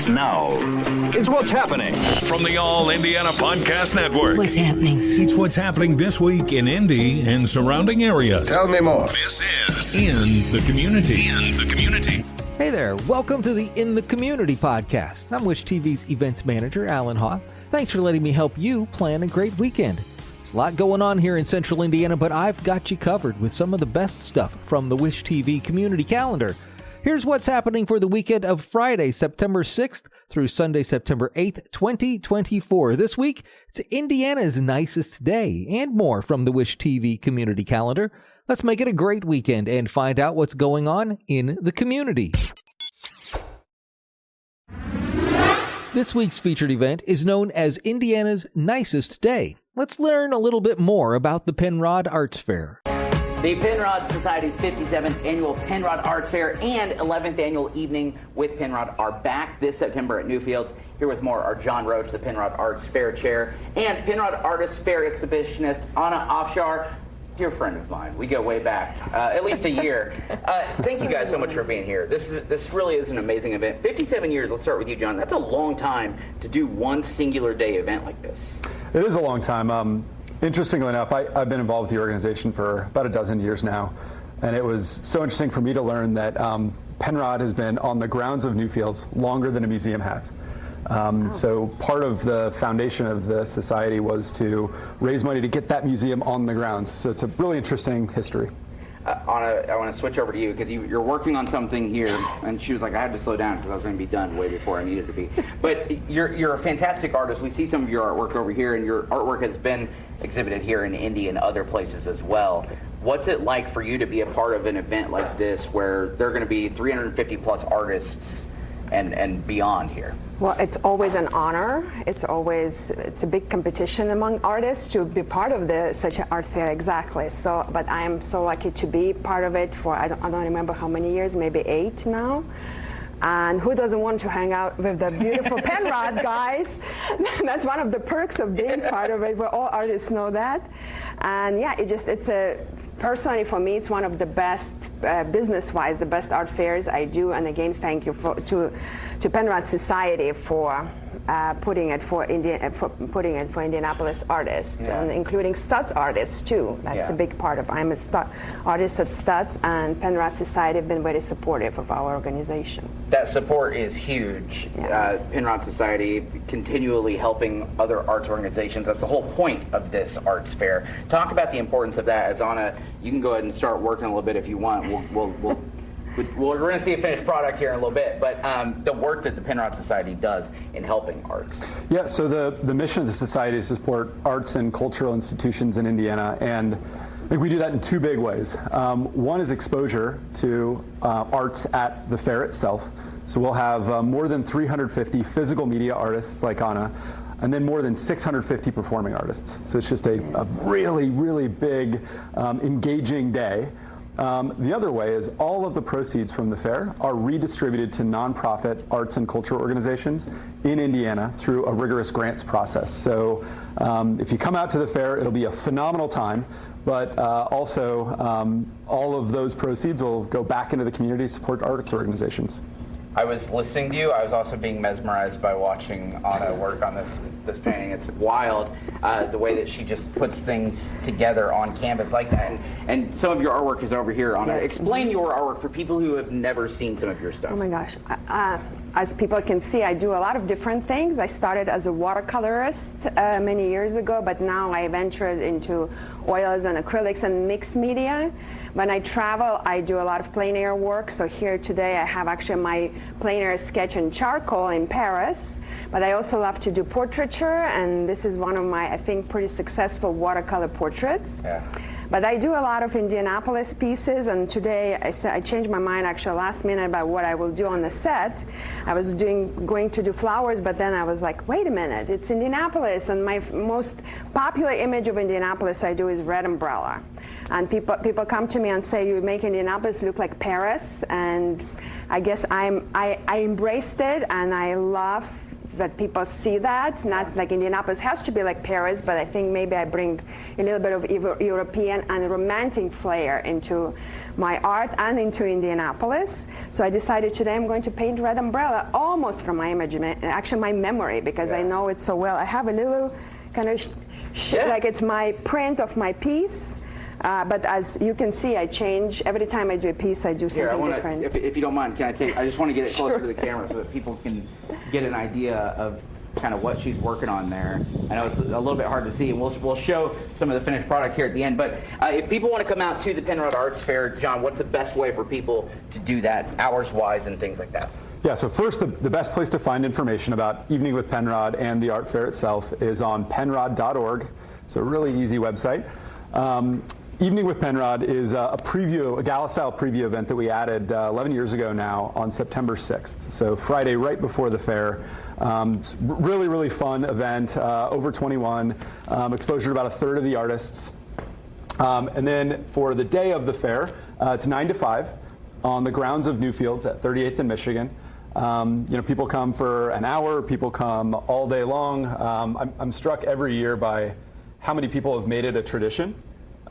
Starts now. It's What's Happening from the All Indiana Podcast Network. What's happening? It's what's happening this week in Indy and surrounding areas. Tell me more. This is In the Community. In the Community. Hey there, welcome to the In the Community podcast. I'm Wish TV's events manager, Allan Haw. Thanks for letting me help you plan a great weekend. There's a lot going on here in central Indiana, but I've got you covered with some of the best stuff from the Wish TV community calendar. Here's what's happening for the weekend of Friday, September 6th through Sunday, September 8th, 2024. This week, it's Indiana's Nicest Day and more from the Wish TV community calendar. Let's make it a great weekend and find out what's going on in the community. This week's featured event is known as Indiana's Nicest Day. Let's learn a little bit more about the Penrod Arts Fair. The Penrod Society's 57th Annual Penrod Arts Fair and 11th Annual Evening with Penrod are back this September at Newfields. Here with more are John Roach, the Penrod Arts Fair Chair, and Penrod Artist Fair Exhibitionist Anna Afshar, dear friend of mine. We go way back, at least a year. Thank you guys so much for being here. This really is an amazing event. 57 years, let's start with you, John. That's a long time to do one singular day event like this. It is a long time. Interestingly enough, I've been involved with the organization for about a dozen years now, and it was so interesting for me to learn that Penrod has been on the grounds of Newfields longer than a museum has. So part of the foundation of the society was to raise money to get that museum on the grounds. So it's a really interesting history. Anna, I want to switch over to you because you're working on something here, and she was like, I had to slow down because I was going to be done way before I needed to be. But you're a fantastic artist. We see some of your artwork over here, and your artwork has been exhibited here in Indy and other places as well. What's it like for you to be a part of an event like this where there are going to be 350 plus artists and beyond here? Well, it's always an honor. It's a big competition among artists to be part of such an art fair, exactly. So, but I am so lucky to be part of it for, I don't remember how many years, maybe 8 now. And who doesn't want to hang out with the beautiful Penrod guys? That's one of the perks of being part of it, where all artists know that. And yeah, personally for me, it's one of the best, business-wise, the best art fairs I do. And again, thank you to Penrod Society for putting it for Indianapolis artists, and including Studs artists too. That's a big part of. I'm a artist at Studs, and Penrod Society have been very supportive of our organization. That support is huge. Yeah. Penrod Society continually helping other arts organizations. That's the whole point of this arts fair. Talk about the importance of that. As Anna, you can go ahead and start working a little bit if you want. We're going to see a finished product here in a little bit, but the work that the Penrod Society does in helping arts. Yeah, so the mission of the society is to support arts and cultural institutions in Indiana, and I think we do that in 2 big ways. One is exposure to arts at the fair itself. So we'll have more than 350 physical media artists like Anna, and then more than 650 performing artists. So it's just a really, really big, engaging day. The other way is all of the proceeds from the fair are redistributed to nonprofit arts and cultural organizations in Indiana through a rigorous grants process. So if you come out to the fair, it'll be a phenomenal time, but also all of those proceeds will go back into the community to support arts organizations. I was listening to you. I was also being mesmerized by watching Anna work on this painting. It's wild, the way that she just puts things together on canvas like that. And some of your artwork is over here, Anna. Yes. Explain your artwork for people who have never seen some of your stuff. Oh my gosh. As people can see, I do a lot of different things. I started as a watercolorist many years ago, but now I ventured into oils and acrylics and mixed media. When I travel, I do a lot of plein air work. So here today, I have actually my plein air sketch in charcoal in Paris. But I also love to do portraiture, and this is one of my, I think, pretty successful watercolor portraits. Yeah. But I do a lot of Indianapolis pieces, and today I changed my mind actually last minute about what I will do on the set. I was going to do flowers, but then I was like, wait a minute, it's Indianapolis, and my most popular image of Indianapolis I do is red umbrella. And people come to me and say, you make Indianapolis look like Paris, and I guess I embraced it, and I love that people see that. Not like Indianapolis has to be like Paris, but I think maybe I bring a little bit of European and romantic flair into my art and into Indianapolis. So I decided today I'm going to paint red umbrella almost from my image, actually my memory, because I know it so well. I have a little kind of like it's my print of my piece. But as you can see, I change every time I do a piece. I do something different. If you don't mind, can I take? I just want to get it closer to the camera so that people can get an idea of kind of what she's working on there. I know it's a little bit hard to see, and we'll show some of the finished product here at the end. But if people want to come out to the Penrod Arts Fair, John, what's the best way for people to do that, hours-wise and things like that? Yeah, so first, the best place to find information about Evening with Penrod and the art fair itself is on penrod.org. So a really easy website. Evening with Penrod is a gala-style preview event that we added 11 years ago now on September 6th. So Friday, right before the fair. It's really, really fun event, over 21, exposure to about a third of the artists. And then for the day of the fair, it's 9 to 5 on the grounds of Newfields at 38th and Michigan. People come for an hour, people come all day long. I'm struck every year by how many people have made it a tradition.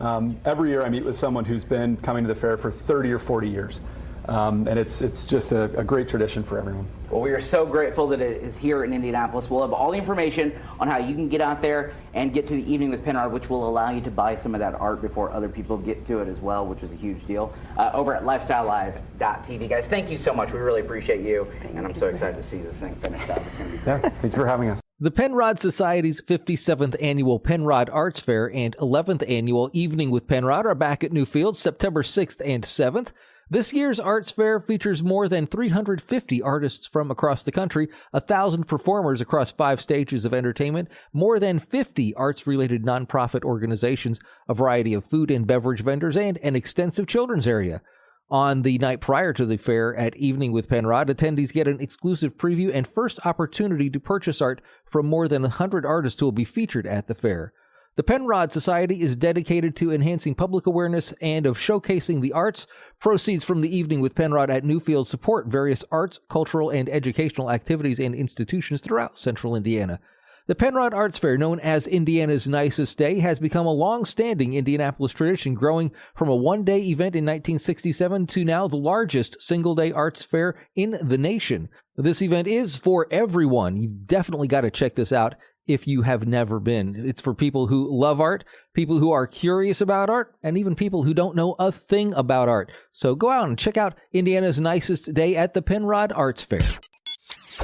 Every year I meet with someone who's been coming to the fair for 30 or 40 years. And it's just a great tradition for everyone. Well, we are so grateful that it is here in Indianapolis. We'll have all the information on how you can get out there and get to the Evening with Penrod, which will allow you to buy some of that art before other people get to it as well, which is a huge deal, over at lifestylelive.tv. Guys, thank you so much. We really appreciate you. And I'm so excited to see this thing finished up. It's going to be great. Yeah, thank you for having us. The Penrod Society's 57th Annual Penrod Arts Fair and 11th Annual Evening with Penrod are back at Newfields September 6th and 7th. This year's Arts Fair features more than 350 artists from across the country, 1,000 performers across 5 stages of entertainment, more than 50 arts-related nonprofit organizations, a variety of food and beverage vendors, and an extensive children's area. On the night prior to the fair at Evening with Penrod, attendees get an exclusive preview and first opportunity to purchase art from more than 100 artists who will be featured at the fair. The Penrod Society is dedicated to enhancing public awareness and of showcasing the arts. Proceeds from the Evening with Penrod at Newfields support various arts, cultural, and educational activities and institutions throughout central Indiana. The Penrod Arts Fair, known as Indiana's Nicest Day, has become a long-standing Indianapolis tradition, growing from a one-day event in 1967 to now the largest single-day arts fair in the nation. This event is for everyone. You've definitely got to check this out if you have never been. It's for people who love art, people who are curious about art, and even people who don't know a thing about art. So go out and check out Indiana's Nicest Day at the Penrod Arts Fair.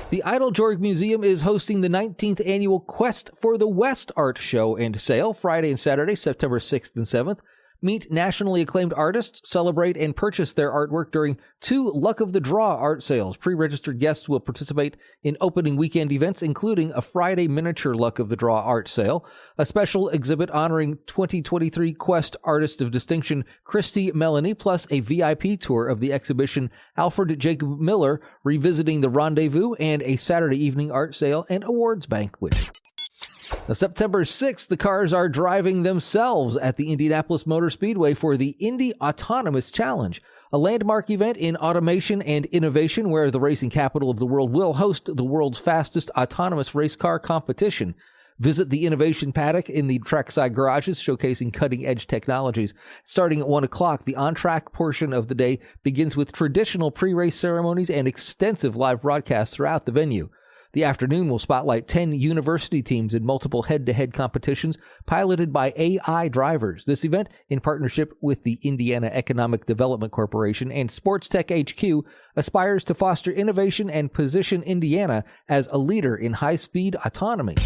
The Eiteljorg Museum is hosting the 19th Annual Quest for the West Art Show and Sale Friday and Saturday, September 6th and 7th. Meet nationally acclaimed artists, celebrate, and purchase their artwork during 2 Luck of the Draw art sales. Pre-registered guests will participate in opening weekend events, including a Friday miniature Luck of the Draw art sale, a special exhibit honoring 2023 Quest Artist of Distinction Christy Melanie, plus a VIP tour of the exhibition Alfred Jacob Miller Revisiting the Rendezvous, and a Saturday evening art sale and awards banquet. Now, September 6th, the cars are driving themselves at the Indianapolis Motor Speedway for the Indy Autonomous Challenge, a landmark event in automation and innovation where the racing capital of the world will host the world's fastest autonomous race car competition. Visit the innovation paddock in the trackside garages showcasing cutting-edge technologies. Starting at 1 o'clock, the on-track portion of the day begins with traditional pre-race ceremonies and extensive live broadcasts throughout the venue. The afternoon will spotlight 10 university teams in multiple head-to-head competitions piloted by AI drivers. This event, in partnership with the Indiana Economic Development Corporation and Sports Tech HQ, aspires to foster innovation and position Indiana as a leader in high-speed autonomy.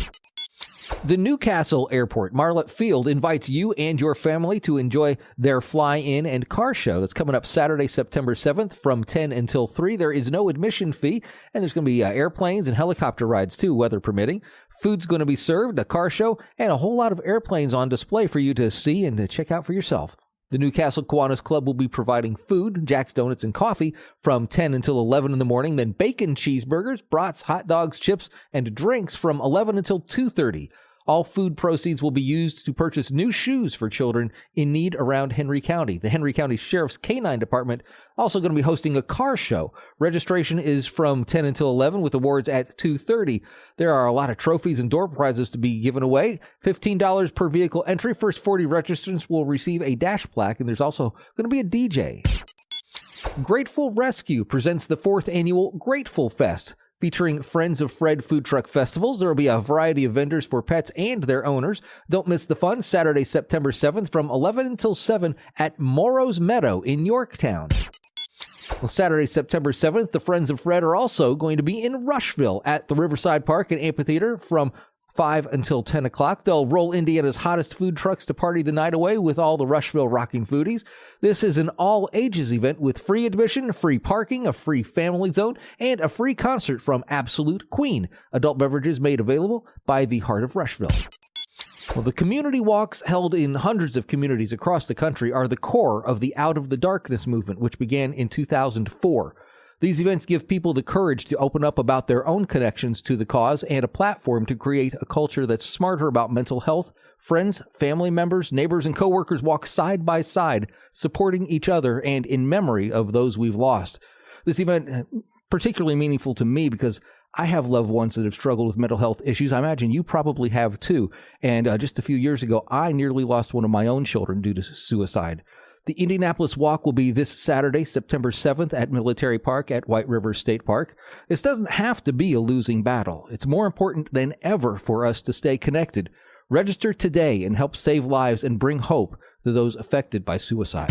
The Newcastle Airport Marlett Field invites you and your family to enjoy their fly-in and car show that's coming up Saturday, September 7th from 10 until 3. There is no admission fee, and there's going to be airplanes and helicopter rides too, weather permitting. Food's going to be served, a car show, and a whole lot of airplanes on display for you to see and to check out for yourself. The Newcastle Kiwanis Club will be providing food, Jack's Donuts, and coffee from 10 until 11 in the morning, then bacon cheeseburgers, brats, hot dogs, chips, and drinks from 11 until 2:30. All food proceeds will be used to purchase new shoes for children in need around Henry County. The Henry County Sheriff's K-9 Department also going to be hosting a car show. Registration is from 10 until 11 with awards at 2:30. There are a lot of trophies and door prizes to be given away. $15 per vehicle entry. First 40 registrants will receive a dash plaque, and there's also going to be a DJ. Grateful Rescue presents the 4th annual Grateful Fest. Featuring Friends of Fred food truck festivals, there will be a variety of vendors for pets and their owners. Don't miss the fun. Saturday, September 7th from 11 until 7 at Morrow's Meadow in Yorktown. Well, Saturday, September 7th, the Friends of Fred are also going to be in Rushville at the Riverside Park and Amphitheater from 5 until 10 o'clock. They'll roll Indiana's hottest food trucks to party the night away with all the Rushville rocking foodies. This is an all-ages event with free admission, free parking, a free family zone, and a free concert from Absolute Queen. Adult beverages made available by the Heart of Rushville. Well, the community walks held in hundreds of communities across the country are the core of the Out of the Darkness movement, which began in 2004. These events give people the courage to open up about their own connections to the cause and a platform to create a culture that's smarter about mental health. Friends, family members, neighbors, and coworkers walk side by side, supporting each other and in memory of those we've lost. This event particularly meaningful to me because I have loved ones that have struggled with mental health issues. I imagine you probably have too. And just a few years ago, I nearly lost one of my own children due to suicide. The Indianapolis Walk will be this Saturday, September 7th at Military Park at White River State Park. This doesn't have to be a losing battle. It's more important than ever for us to stay connected. Register today and help save lives and bring hope to those affected by suicide.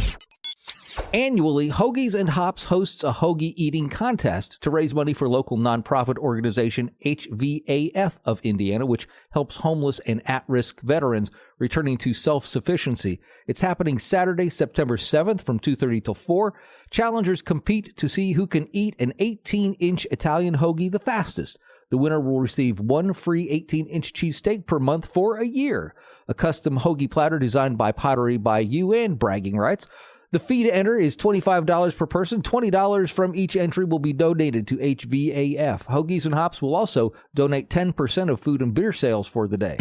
Annually, Hoagies and Hops hosts a hoagie eating contest to raise money for local nonprofit organization HVAF of Indiana, which helps homeless and at-risk veterans returning to self-sufficiency. It's happening Saturday, September 7th from 2:30 till 4. Challengers compete to see who can eat an 18-inch Italian hoagie the fastest. The winner will receive one free 18-inch cheesesteak per month for a year. A custom hoagie platter designed by Pottery by You and bragging rights. The fee to enter is $25 per person. $20 from each entry will be donated to HVAF. Hoagies and Hops will also donate 10% of food and beer sales for the day.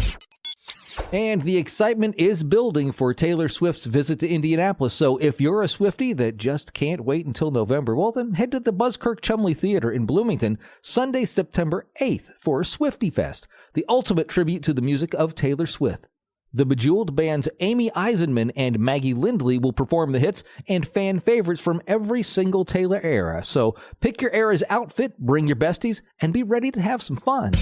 And the excitement is building for Taylor Swift's visit to Indianapolis. So if you're a Swiftie that just can't wait until November, well then head to the Buzzkirk Chumley Theater in Bloomington Sunday, September 8th for Swiftie Fest, the ultimate tribute to the music of Taylor Swift. The Bejeweled Band's Amy Eisenman and Maggie Lindley will perform the hits and fan favorites from every single Taylor era. So pick your era's outfit, bring your besties, and be ready to have some fun.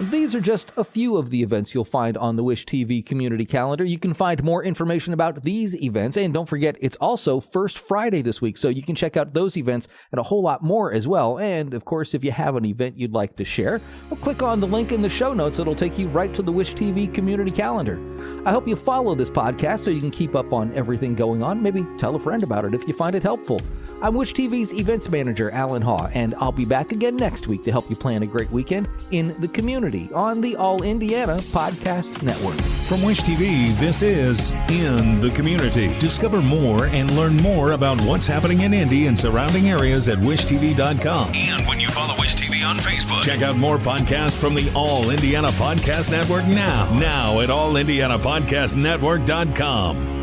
These are just a few of the events you'll find on the Wish TV community calendar. You can find more information about these events, and don't forget, it's also First Friday this week, so you can check out those events and a whole lot more as well. And, of course, if you have an event you'd like to share, well, click on the link in the show notes. It'll take you right to the Wish TV community calendar. I hope you follow this podcast so you can keep up on everything going on. Maybe tell a friend about it if you find it helpful. I'm Wish TV's events manager, Allan Haw, and I'll be back again next week to help you plan a great weekend in the community on the All Indiana Podcast Network. From Wish TV, this is In the Community. Discover more and learn more about what's happening in Indy and surrounding areas at wishtv.com. And when you follow Wish TV on Facebook, Check out more podcasts from the All Indiana Podcast Network now at allindianapodcastnetwork.com.